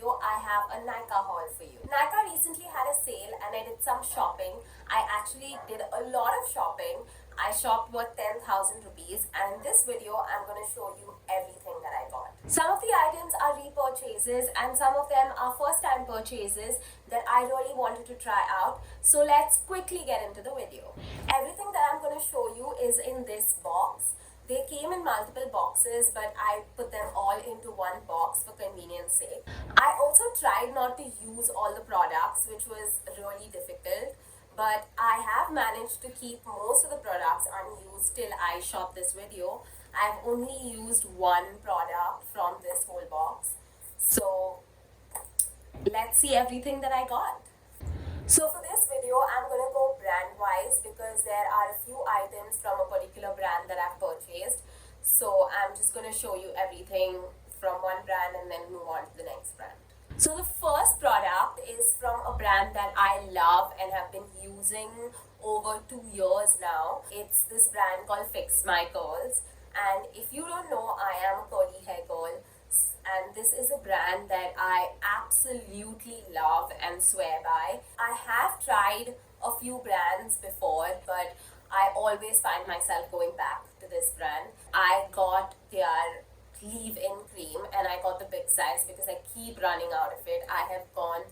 video, I have a NYKAA haul for you. NYKAA recently had a sale and I did some shopping. I actually did a lot of shopping. I shopped worth 10,000 rupees, and in this video, I'm going to show you everything that I got. Some of the items are repurchases and some of them are first-time purchases that I really wanted to try out. So let's quickly get into the video. Everything that I'm going to show you is in this box. They came in multiple boxes, but I put them all into one box for convenience sake. I also tried not to use all the products, which was really difficult, but I have managed to keep most of the products unused till I shot this video. I've only used one product from this whole box. So let's see everything that I got. So for this video, I'm going to go brand-wise because there are a few items from a particular brand that I've purchased. So I'm just going to show you everything from one brand and then move on to the next brand. So the first product is from a brand that I love and have been using over 2 years now. It's this brand called Fix My Curls. And if you don't know, I am a curly hair girl. And this is a brand that I absolutely love and swear by. I have tried a few brands before, but I always find myself going back to this brand. I got their leave-in cream and I got the big size because I keep running out of it. I have gone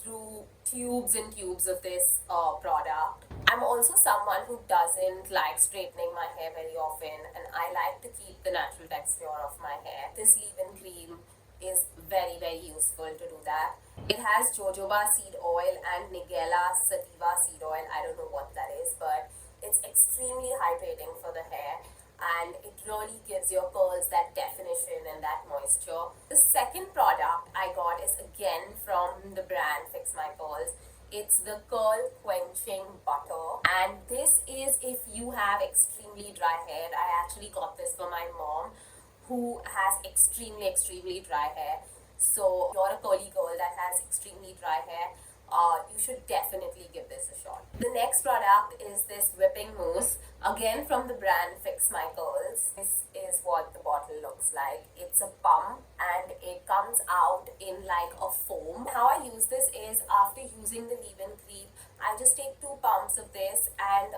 through tubes and tubes of this product. I'm also someone who doesn't like straightening my hair very often, and I like to keep the natural texture of my hair. This leave-in cream is very, very useful to do that. It has jojoba seed oil and NYKAA sativa seed oil. I don't know what that is, but it's extremely hydrating for the hair, and it really gives your curls that definition and that moisture. The second product I got is again from the brand Fix My Curls. It's the curl quenching butter, and this is if you have extremely dry hair. I actually got this for my mom who has extremely dry hair. So if you're a curly girl that has extremely dry hair, you should definitely give this a shot. The next product is this whipping mousse, again from the brand Fix My Curls. This is what the bottle looks like. It's a pump and it comes out in like a foam. How I use this is after using the leave-in cream, I just take 2 pumps of this and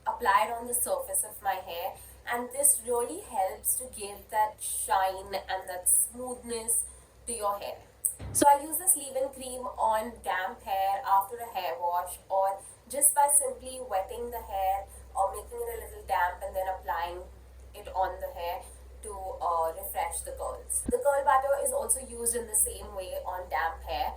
apply it on the surface of my hair, and this really helps to give that shine and that smoothness to your hair. So I use this leave-in cream on damp hair after a hair wash, or just by simply wetting the hair or making it a little damp and then applying it on the hair to refresh the curls. The curl butter is also used in the same way on damp hair.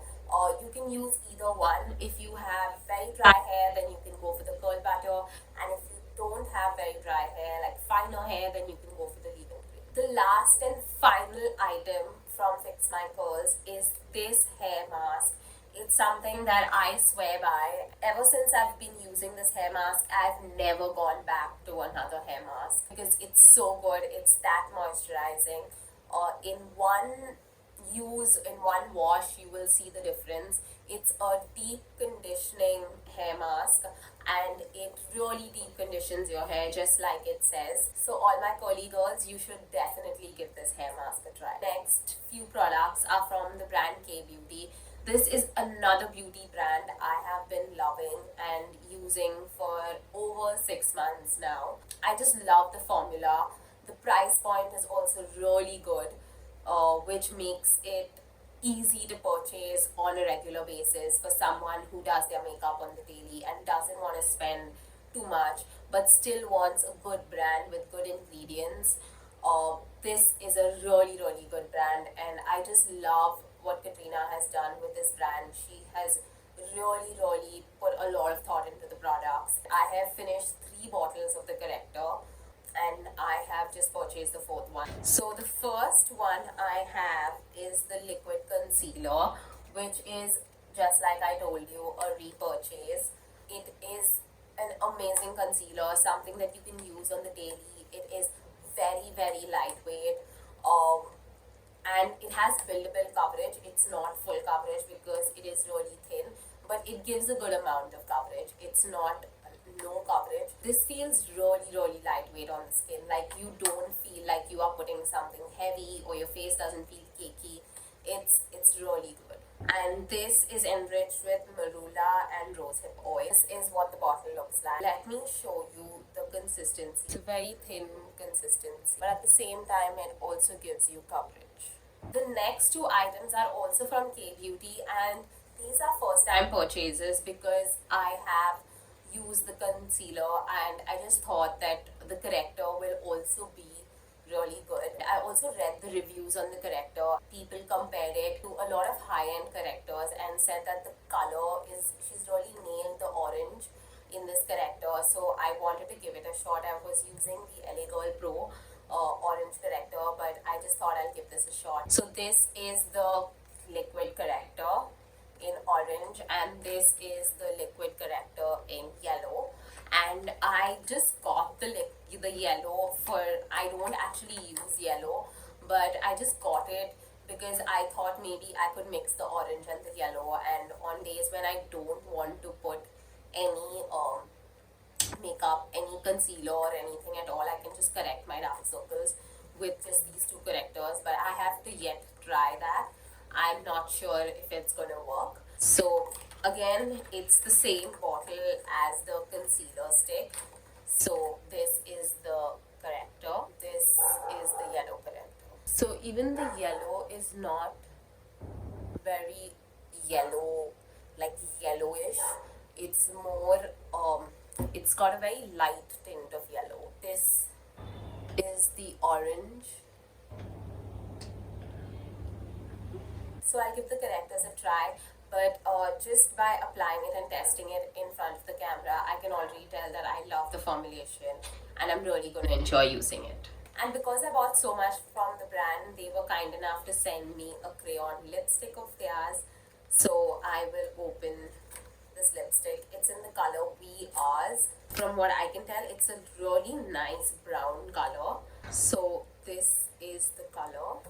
You can use either one. If you have very dry hair, then you can go for the curl butter, and if you don't have very dry hair, like finer hair, then you can go for the leave-in cream. The last and final item from Fix My Curls is this hair mask. It's something that I swear by. Ever since I've been using this hair mask, I've never gone back to another hair mask because it's so good. It's that moisturizing. In one use, in one wash, you will see the difference. It's a deep conditioning hair mask, and it really deep conditions your hair just like it says. So all my curly girls, you should definitely give this hair mask a try. Next few products are from the brand K Beauty. This is another beauty brand I have been loving and using for over 6 months now. I just love the formula. The price point is also really good, which makes it easy to purchase on a regular basis for someone who does their makeup on the daily and doesn't want to spend too much but still wants a good brand with good ingredients. This is a really good brand, and I just love what Katrina has done with this brand. She has really put a lot of thought into the products. I have finished 3 bottles of the Corrector and I have just purchased the 4th one. So the first one I have is the liquid concealer, which is, just like I told you, a repurchase. It is an amazing concealer, something that you can use on the daily. It is very lightweight, and it has buildable coverage. It's not full coverage because it is really thin, but it gives a good amount of coverage. It's not no coverage. This feels really lightweight on the skin. Like, you don't feel like you are putting something heavy, or your face doesn't feel cakey. It's really good. And this is enriched with marula and rosehip oil. This is what the bottle looks like. Let me show you the consistency. It's a very thin consistency, but at the same time it also gives you coverage. The next two items are also from K Beauty, and these are first time purchases because I have used the concealer and I just thought that the corrector will also be really good. I also read the reviews on the corrector. People compared it to a lot of high-end correctors and said that the color is, she's really nailed the orange in this corrector. So I wanted to give it a shot. I was using the LA Girl Pro orange corrector, but I just thought I'll give this a shot. So this is the liquid corrector in orange, and this is the liquid corrector in yellow. And I just got the yellow for, I don't actually use yellow, but I just got it because I thought maybe I could mix the orange and the yellow, and on days when I don't want to put any makeup, any concealer or anything at all, I can just correct my dark circles with just these two correctors. But I have to yet try that. I'm not sure if it's gonna work. So again, it's the same bottle as the concealer stick. So this is the corrector, this is the yellow corrector. So even the yellow is not very yellow, like yellowish. It's more it's got a very light tint of yellow. This is the orange. So I'll give the correctors a try, but just by applying it and testing it in front of the camera, I can already tell that I love the formulation and I'm really going to enjoy using it. And because I bought so much from the brand, they were kind enough to send me a crayon lipstick of theirs. So I will open this lipstick. It's in the color We Ours. From what I can tell, it's a really nice brown color. So this is the color.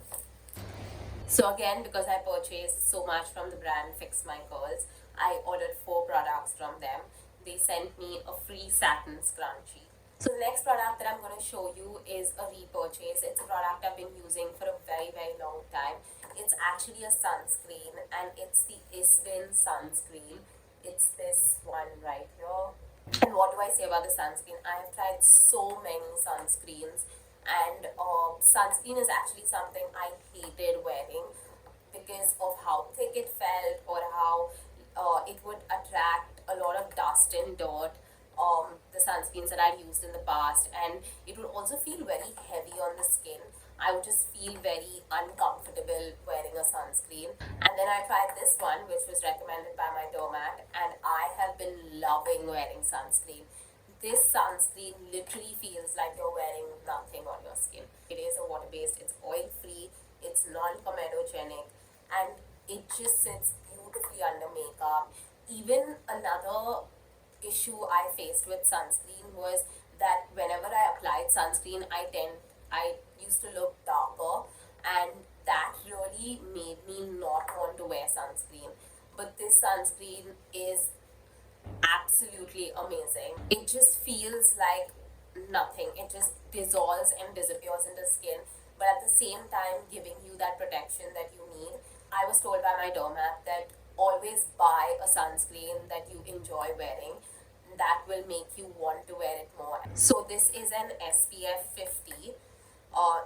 So again, because I purchased so much from the brand Fix My Curls, I ordered 4 products from them. They sent me a free satin scrunchie. So the next product that I'm going to show you is a repurchase. It's a product I've been using for a very, very long time. It's actually a sunscreen, and it's the Isvin sunscreen. It's this one right here. And what do I say about the sunscreen? I have tried so many sunscreens, and sunscreen is actually something I hated wearing because of how thick it felt, or how it would attract a lot of dust and dirt. The sunscreens that I'd used in the past, and it would also feel very heavy on the skin. I would just feel very uncomfortable wearing a sunscreen. And then I tried this one, which was recommended by my doormat, and I have been loving wearing sunscreen. This sunscreen literally feels like you're wearing nothing on your skin. It is a water-based, it's oil-free, it's non-comedogenic, and it just sits beautifully under makeup. Even another issue I faced with sunscreen was that whenever I applied sunscreen, I used to look darker, and that really made me not want to wear sunscreen. But this sunscreen is absolutely amazing. It just feels like nothing. It just dissolves and disappears in the skin, but at the same time giving you that protection that you need. I was told by my doormat that always buy a sunscreen that you enjoy wearing. That will make you want to wear it more. So this is an SPF 50.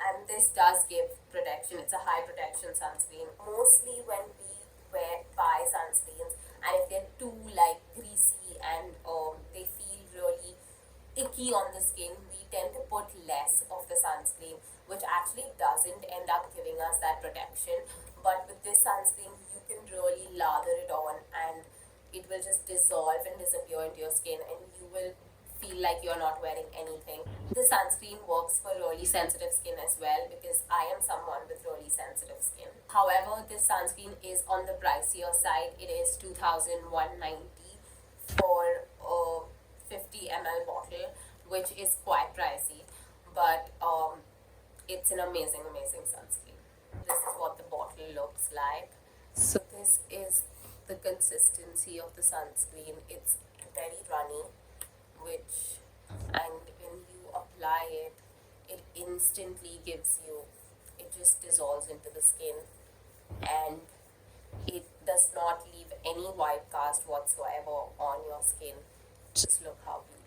And this does give protection. It's a high protection sunscreen. Mostly when we buy sunscreens, and if they're too like greasy and they feel really icky on the skin, we tend to put less of the sunscreen, which actually doesn't end up giving us that protection. But with this sunscreen, you can really lather it on, and it will just dissolve and disappear into your skin, and you will feel like you're not wearing anything. The sunscreen works for really sensitive skin as well, because I am someone with really sensitive skin. However, this sunscreen is on the pricier side. It is 2,190 for a 50 ml bottle, which is quite pricey, but it's an amazing, amazing sunscreen. This is what the bottle looks like. So this is the consistency of the sunscreen. It's very runny, and when you apply it instantly gives you, it just dissolves into the skin. and it does not leave any white cast whatsoever on your skin. Just look how beautiful.